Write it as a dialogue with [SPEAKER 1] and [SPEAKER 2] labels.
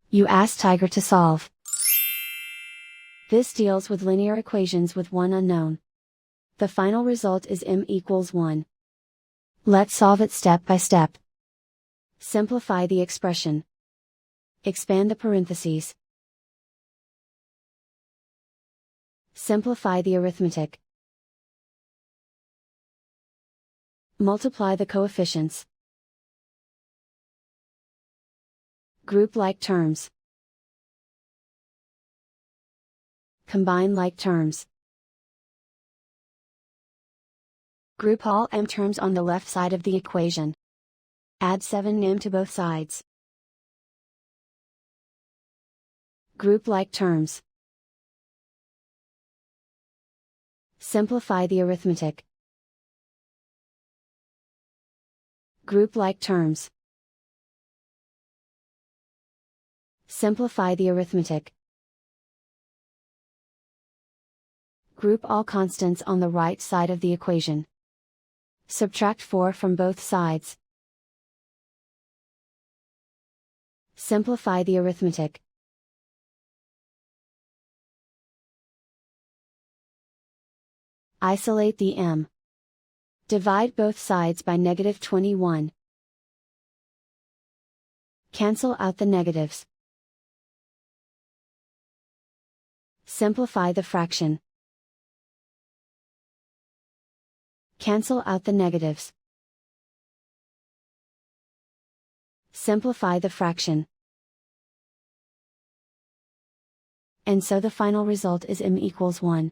[SPEAKER 1] You ask Tiger to solve. This deals with linear equations with one unknown. The final result is m equals 1. Let's solve it step by step. Simplify the expression. Expand the parentheses. Simplify the arithmetic. Multiply the coefficients. Group like terms. Combine like terms. Group all m terms on the left side of the equation. Add 7m to both sides. Group like terms. Simplify the arithmetic. Group like terms. Simplify the arithmetic. Group all constants on the right side of the equation. Subtract 4 from both sides. Simplify the arithmetic. Isolate the m. Divide both sides by -21. Cancel out the negatives. Simplify the fraction. Cancel out the negatives. Simplify the fraction. And so the final result is m equals 1.